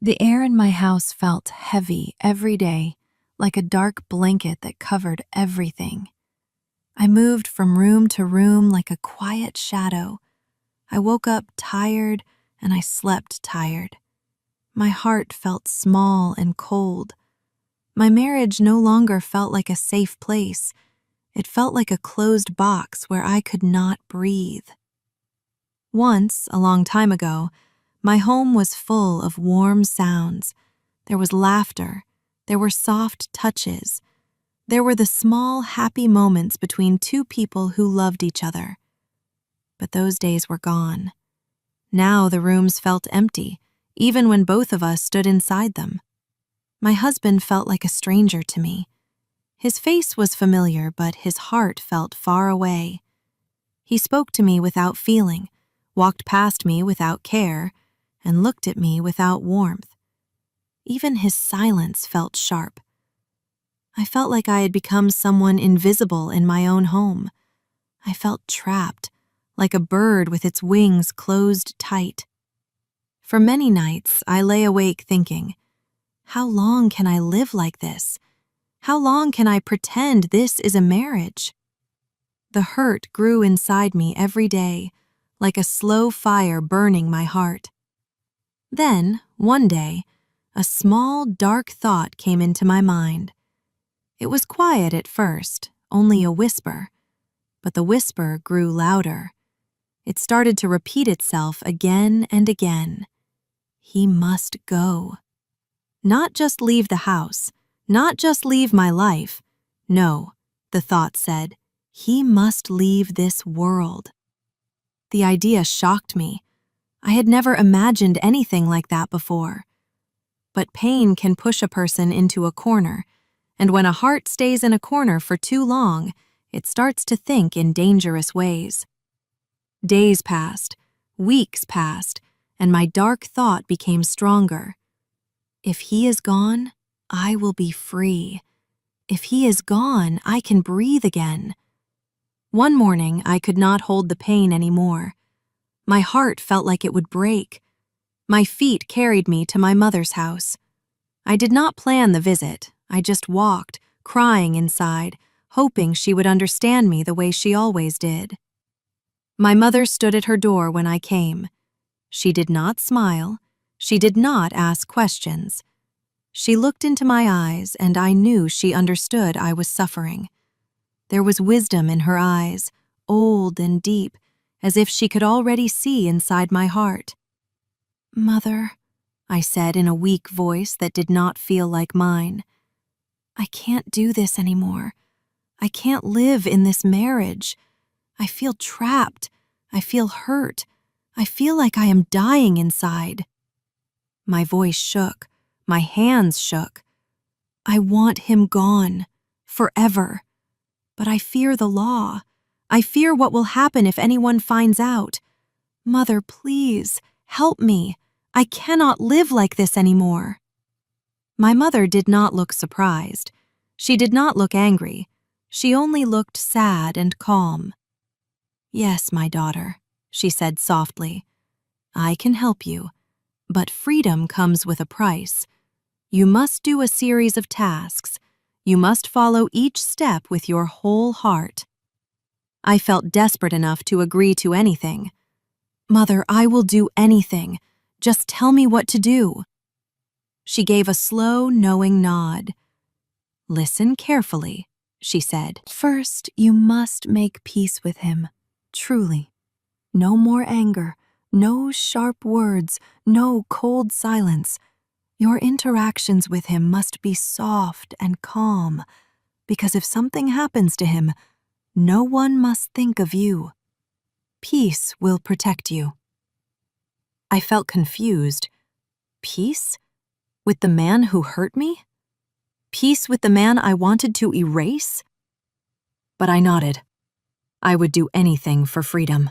The air in my house felt heavy every day, like a dark blanket that covered everything. I moved from room to room like a quiet shadow. I woke up tired and I slept tired. My heart felt small and cold. My marriage no longer felt like a safe place. It felt like a closed box where I could not breathe. Once, a long time ago, my home was full of warm sounds. There was laughter. There were soft touches. There were the small, happy moments between two people who loved each other. But those days were gone. Now the rooms felt empty, even when both of us stood inside them. My husband felt like a stranger to me. His face was familiar, but his heart felt far away. He spoke to me without feeling, walked past me without care, and looked at me without warmth. Even his silence felt sharp. I felt like I had become someone invisible in my own home. I felt trapped, like a bird with its wings closed tight. For many nights, I lay awake thinking, how long can I live like this? How long can I pretend this is a marriage? The hurt grew inside me every day, like a slow fire burning my heart. Then, one day, a small, dark thought came into my mind. It was quiet at first, only a whisper, but the whisper grew louder. It started to repeat itself again and again. He must go. Not just leave the house, not just leave my life. No, the thought said, he must leave this world. The idea shocked me. I had never imagined anything like that before. But pain can push a person into a corner, and when a heart stays in a corner for too long, it starts to think in dangerous ways. Days passed, weeks passed, and my dark thought became stronger. If he is gone, I will be free. If he is gone, I can breathe again. One morning, I could not hold the pain anymore. My heart felt like it would break. My feet carried me to my mother's house. I did not plan the visit. I just walked, crying inside, hoping she would understand me the way she always did. My mother stood at her door when I came. She did not smile. She did not ask questions. She looked into my eyes, and I knew she understood I was suffering. There was wisdom in her eyes, old and deep, as if she could already see inside my heart. "Mother," I said in a weak voice that did not feel like mine, "I can't do this anymore. I can't live in this marriage. I feel trapped. I feel hurt. I feel like I am dying inside." My voice shook. My hands shook. I want him gone, forever. But I fear the law. I fear what will happen if anyone finds out. Mother, please, help me. I cannot live like this anymore. My mother did not look surprised. She did not look angry. She only looked sad and calm. "Yes, my daughter," she said softly. "I can help you, but freedom comes with a price. You must do a series of tasks. You must follow each step with your whole heart." I felt desperate enough to agree to anything. "Mother, I will do anything. Just tell me what to do." She gave a slow, knowing nod. "Listen carefully," she said. "First, you must make peace with him, truly. No more anger, no sharp words, no cold silence. Your interactions with him must be soft and calm, because if something happens to him, no one must think of you. Peace will protect you." I felt confused. Peace? With the man who hurt me? Peace with the man I wanted to erase? But I nodded. I would do anything for freedom.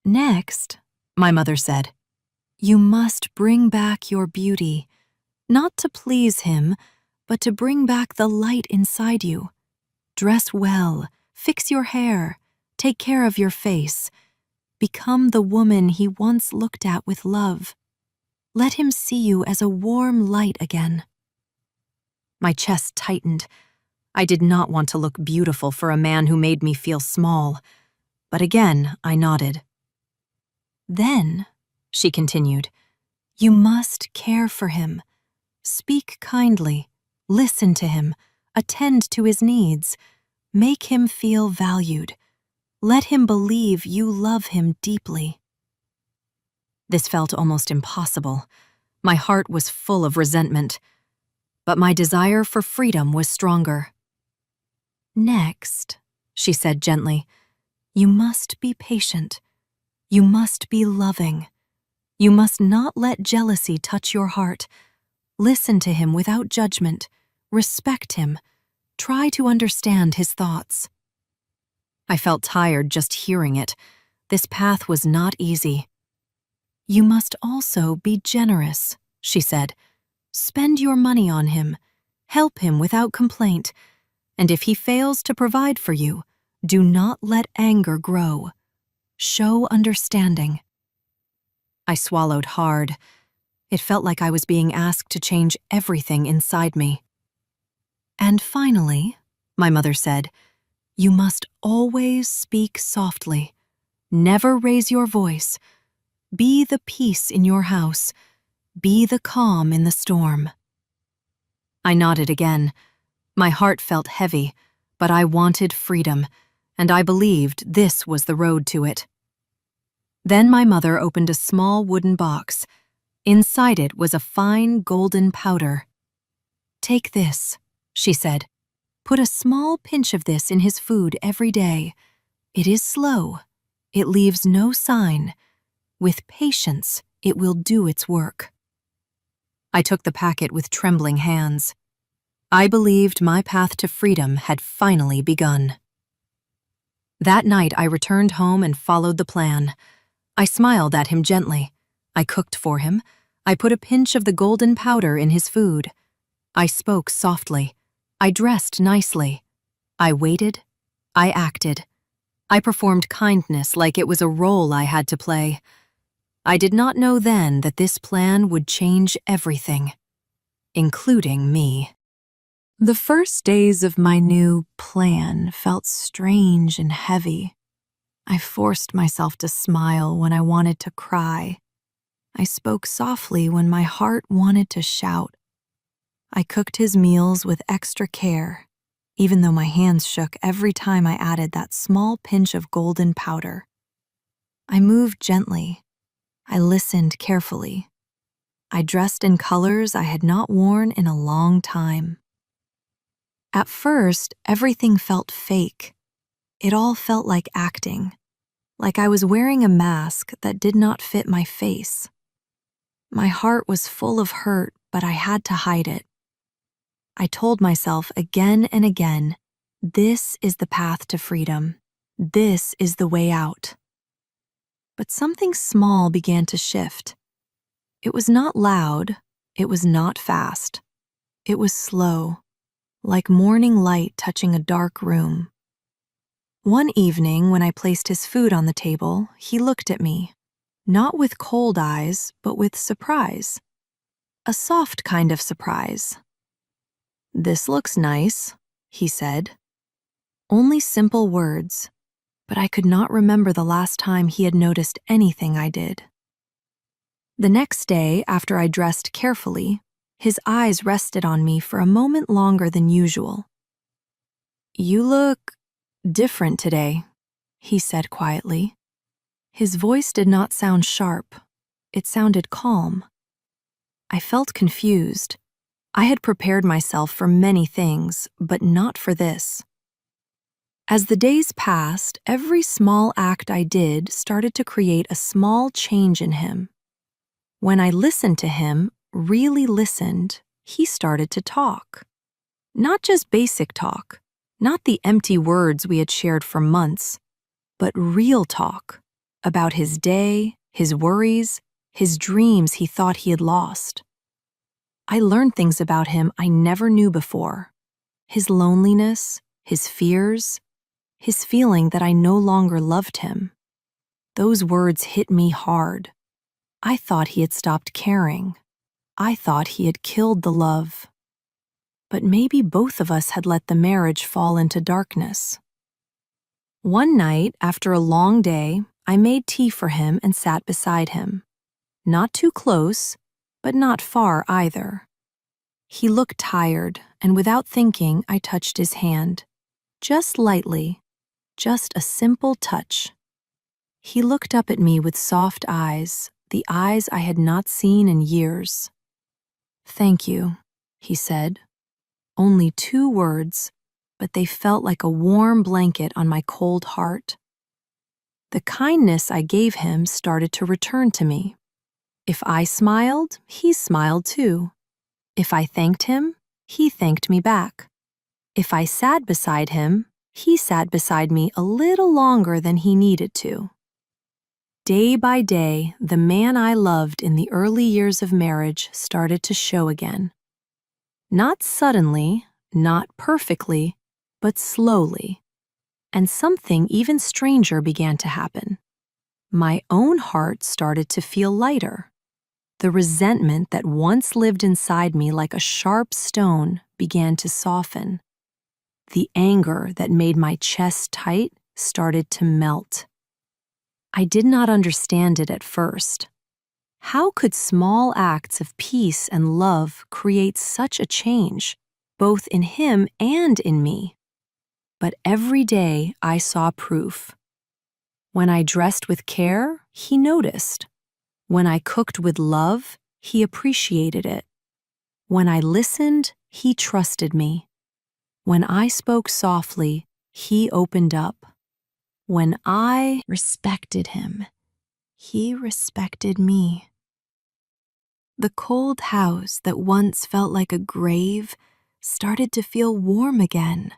"Next," my mother said, "you must bring back your beauty, not to please him, but to bring back the light inside you. Dress well, fix your hair, take care of your face. Become the woman he once looked at with love." Let him see you as a warm light again." My chest tightened. I did not want to look beautiful for a man who made me feel small, but again I nodded. "Then," she continued, "you must care for him. Speak kindly, listen to him, attend to his needs, make him feel valued. Let him believe you love him deeply." This felt almost impossible. My heart was full of resentment, but my desire for freedom was stronger. "Next," she said gently, "you must be patient. You must be loving. You must not let jealousy touch your heart. Listen to him without judgment. Respect him. Try to understand his thoughts." I felt tired just hearing it. This path was not easy. "You must also be generous," she said. "Spend your money on him. Help him without complaint. And if he fails to provide for you, do not let anger grow. Show understanding." I swallowed hard. It felt like I was being asked to change everything inside me. "And finally," my mother said, "you must always speak softly. Never raise your voice. Be the peace in your house. Be the calm in the storm." I nodded again. My heart felt heavy, but I wanted freedom, and I believed this was the road to it. Then my mother opened a small wooden box. Inside it was a fine golden powder. "Take this," she said. "Put a small pinch of this in his food every day. It is slow. It leaves no sign. With patience, it will do its work." I took the packet with trembling hands. I believed my path to freedom had finally begun. That night I returned home and followed the plan. I smiled at him gently. I cooked for him. I put a pinch of the golden powder in his food. I spoke softly. I dressed nicely. I waited. I acted. I performed kindness like it was a role I had to play. I did not know then that this plan would change everything, including me. The first days of my new plan felt strange and heavy. I forced myself to smile when I wanted to cry. I spoke softly when my heart wanted to shout. I cooked his meals with extra care, even though my hands shook every time I added that small pinch of golden powder. I moved gently. I listened carefully. I dressed in colors I had not worn in a long time. At first, everything felt fake. It all felt like acting, like I was wearing a mask that did not fit my face. My heart was full of hurt, but I had to hide it. I told myself again and again, this is the path to freedom. This is the way out. But something small began to shift. It was not loud. It was not fast. It was slow, like morning light touching a dark room. One evening, when I placed his food on the table, he looked at me, not with cold eyes, but with surprise. A soft kind of surprise. "This looks nice," he said. Only simple words, but I could not remember the last time he had noticed anything I did. The next day, after I dressed carefully, his eyes rested on me for a moment longer than usual. "You look different today," he said quietly. His voice did not sound sharp. It sounded calm. I felt confused. I had prepared myself for many things, but not for this. As the days passed, every small act I did started to create a small change in him. When I listened to him, really listened, he started to talk. Not just basic talk, not the empty words we had shared for months, but real talk about his day, his worries, his dreams he thought he had lost. I learned things about him I never knew before. His loneliness, his fears, his feeling that I no longer loved him. Those words hit me hard. I thought he had stopped caring. I thought he had killed the love. But maybe both of us had let the marriage fall into darkness. One night, after a long day, I made tea for him and sat beside him. Not too close, but not far either. He looked tired, and without thinking, I touched his hand. Just lightly, just a simple touch. He looked up at me with soft eyes, the eyes I had not seen in years. "Thank you," he said. Only 2 words, but they felt like a warm blanket on my cold heart. The kindness I gave him started to return to me. If I smiled, he smiled too. If I thanked him, he thanked me back. If I sat beside him, he sat beside me a little longer than he needed to. Day by day, the man I loved in the early years of marriage started to show again. Not suddenly, not perfectly, but slowly. And something even stranger began to happen. My own heart started to feel lighter. The resentment that once lived inside me like a sharp stone began to soften. The anger that made my chest tight started to melt. I did not understand it at first. How could small acts of peace and love create such a change, both in him and in me? But every day I saw proof. When I dressed with care, he noticed. When I cooked with love, he appreciated it. When I listened, he trusted me. When I spoke softly, he opened up. When I respected him, he respected me. The cold house that once felt like a grave started to feel warm again.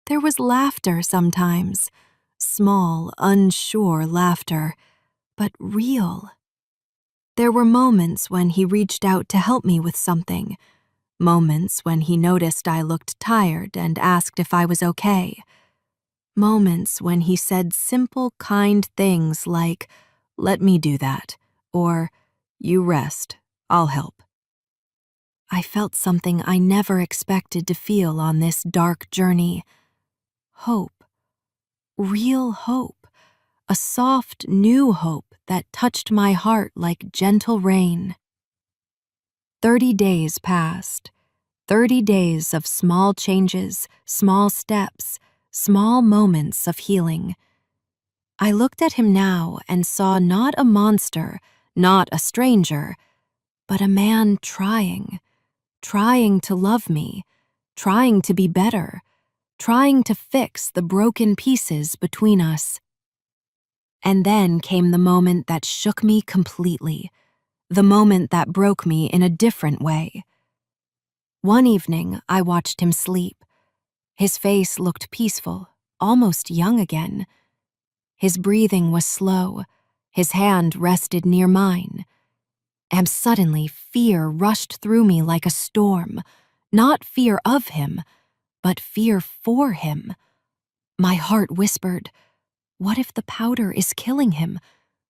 There was laughter sometimes, small, unsure laughter, but real. There were moments when he reached out to help me with something, moments when he noticed I looked tired and asked if I was okay. Moments when he said simple, kind things like, "Let me do that," or "You rest, I'll help." I felt something I never expected to feel on this dark journey. Hope. Real hope. A soft, new hope that touched my heart like gentle rain. 30 days passed. 30 days of small changes, small steps, small moments of healing. I looked at him now and saw not a monster, not a stranger, but a man trying to love me, trying to be better, trying to fix the broken pieces between us. And then came the moment that shook me completely, the moment that broke me in a different way. One evening, I watched him sleep. His face looked peaceful, almost young again. His breathing was slow. His hand rested near mine. And suddenly, fear rushed through me like a storm. Not fear of him, but fear for him. My heart whispered, what if the powder is killing him?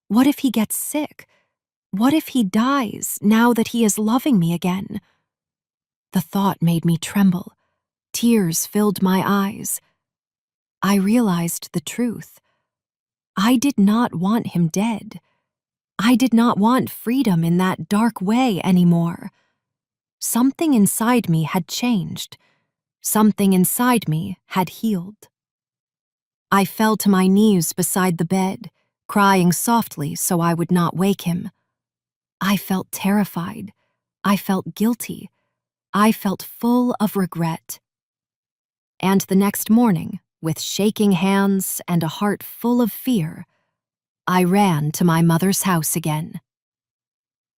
What if he gets sick? What if he dies now that he is loving me again? The thought made me tremble. Tears filled my eyes. I realized the truth. I did not want him dead. I did not want freedom in that dark way anymore. Something inside me had changed. Something inside me had healed. I fell to my knees beside the bed, crying softly so I would not wake him. I felt terrified. I felt guilty. I felt full of regret. And the next morning, with shaking hands and a heart full of fear, I ran to my mother's house again.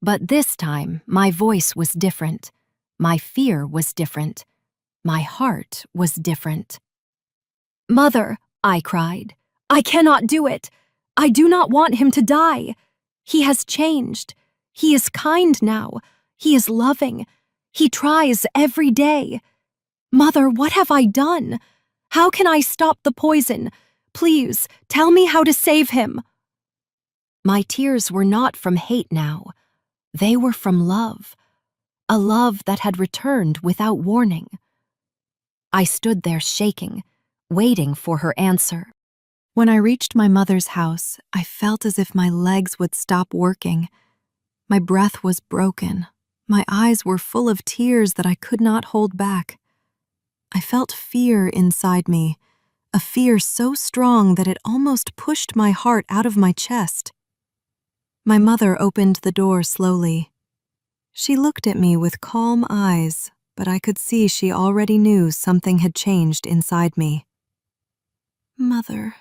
But this time, my voice was different. My fear was different. My heart was different. "Mother," I cried, "I cannot do it. I do not want him to die. He has changed. He is kind now. He is loving. He tries every day. Mother, what have I done? How can I stop the poison? Please, tell me how to save him." My tears were not from hate now. They were from love, a love that had returned without warning. I stood there shaking, waiting for her answer. When I reached my mother's house, I felt as if my legs would stop working. My breath was broken. My eyes were full of tears that I could not hold back. I felt fear inside me, a fear so strong that it almost pushed my heart out of my chest. My mother opened the door slowly. She looked at me with calm eyes, but I could see she already knew something had changed inside me. "Mother,"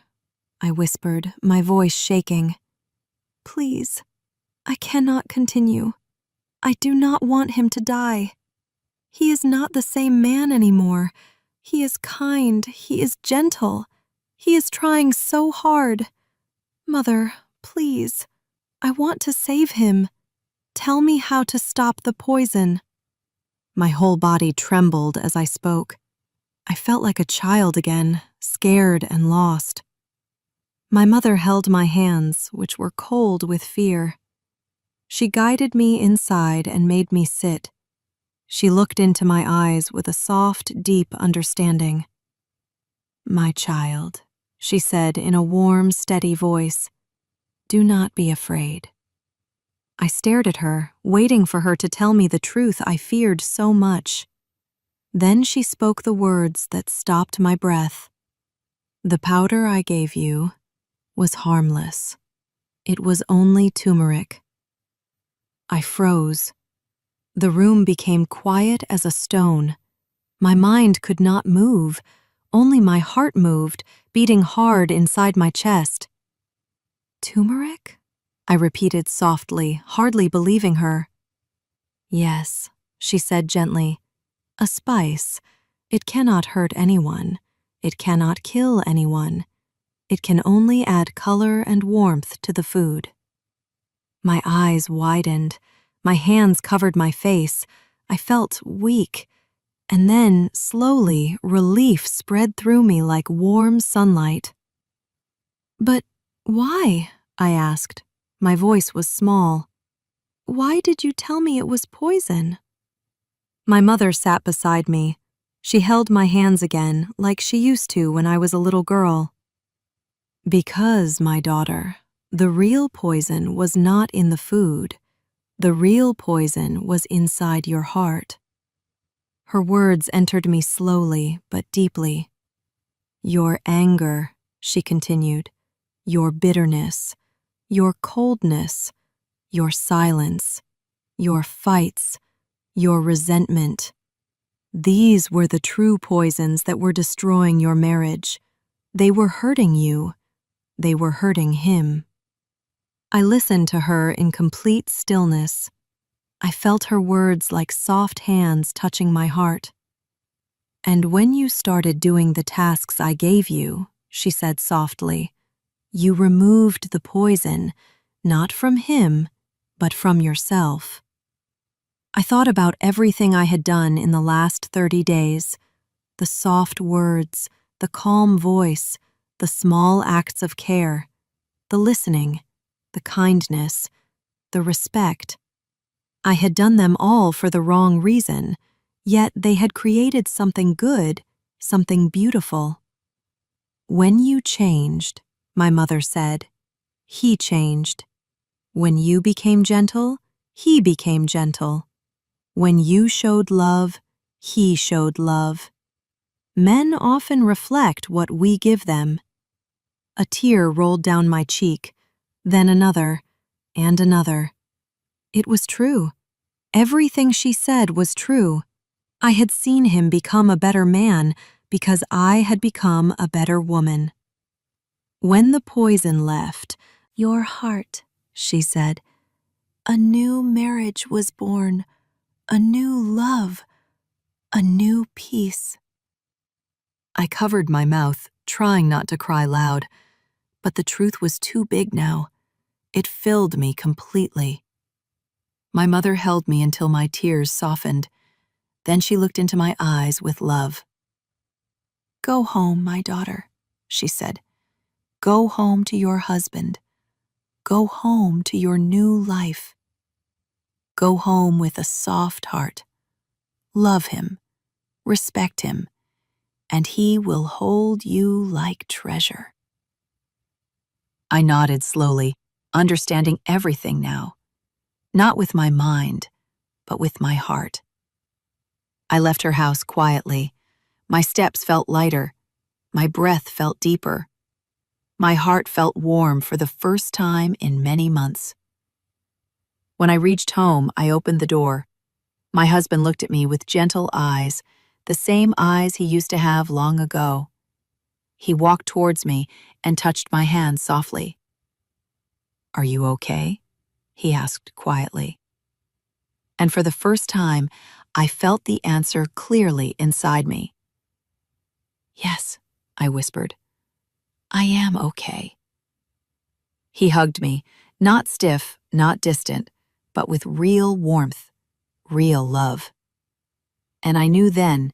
I whispered, my voice shaking. "Please, I cannot continue. I do not want him to die. He is not the same man anymore. He is kind, he is gentle. He is trying so hard. Mother, please, I want to save him. Tell me how to stop the poison." My whole body trembled as I spoke. I felt like a child again, scared and lost. My mother held my hands, which were cold with fear. She guided me inside and made me sit. She looked into my eyes with a soft, deep understanding. "My child," she said in a warm, steady voice, "do not be afraid." I stared at her, waiting for her to tell me the truth I feared so much. Then she spoke the words that stopped my breath. "The powder I gave you was harmless. It was only turmeric." I froze. The room became quiet as a stone. My mind could not move. Only my heart moved, beating hard inside my chest. "Turmeric?" I repeated softly, hardly believing her. "Yes," she said gently. "A spice. It cannot hurt anyone. It cannot kill anyone. It can only add color and warmth to the food." My eyes widened. My hands covered my face. I felt weak. And then, slowly, relief spread through me like warm sunlight. "But why?" I asked. My voice was small. "Why did you tell me it was poison?" My mother sat beside me. She held my hands again, like she used to when I was a little girl. "Because, my daughter, the real poison was not in the food. The real poison was inside your heart." Her words entered me slowly but deeply. "Your anger," she continued, "your bitterness, your coldness, your silence, your fights, your resentment. These were the true poisons that were destroying your marriage. They were hurting you. They were hurting him." I listened to her in complete stillness. I felt her words like soft hands touching my heart. "And when you started doing the tasks I gave you," she said softly, "you removed the poison, not from him, but from yourself." I thought about everything I had done in the last 30 days, the soft words, the calm voice, the small acts of care, the listening, the kindness, the respect. I had done them all for the wrong reason, yet they had created something good, something beautiful. "When you changed," my mother said, "he changed. When you became gentle, he became gentle. When you showed love, he showed love. Men often reflect what we give them." A tear rolled down my cheek, then another, and another. It was true. Everything she said was true. I had seen him become a better man because I had become a better woman. "When the poison left your heart," she said, "a new marriage was born, a new love, a new peace." I covered my mouth, trying not to cry loud, but the truth was too big now. It filled me completely. My mother held me until my tears softened. Then she looked into my eyes with love. "Go home, my daughter," she said. "Go home to your husband. Go home to your new life. Go home with a soft heart. Love him, respect him, and he will hold you like treasure." I nodded slowly, understanding everything now, not with my mind, but with my heart. I left her house quietly. My steps felt lighter. My breath felt deeper. My heart felt warm for the first time in many months. When I reached home, I opened the door. My husband looked at me with gentle eyes, the same eyes he used to have long ago. He walked towards me and touched my hand softly. "Are you okay?" he asked quietly. And for the first time, I felt the answer clearly inside me. "Yes," I whispered. "I am okay." He hugged me, not stiff, not distant, but with real warmth, real love. And I knew then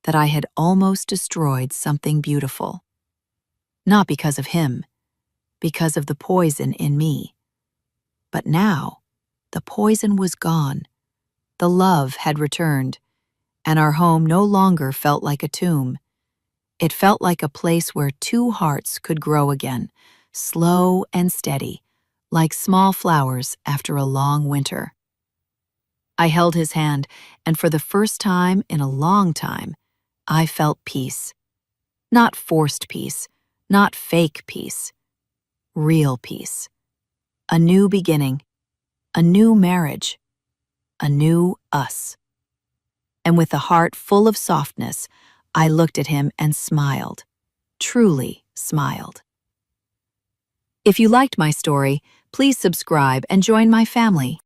that I had almost destroyed something beautiful. Not because of him, because of the poison in me. But now, the poison was gone, the love had returned, and our home no longer felt like a tomb. It felt like a place where two hearts could grow again, slow and steady, like small flowers after a long winter. I held his hand, and for the first time in a long time, I felt peace. Not forced peace, not fake peace, real peace. A new beginning, a new marriage, a new us. And with a heart full of softness, I looked at him and smiled, truly smiled. If you liked my story, please subscribe and join my family.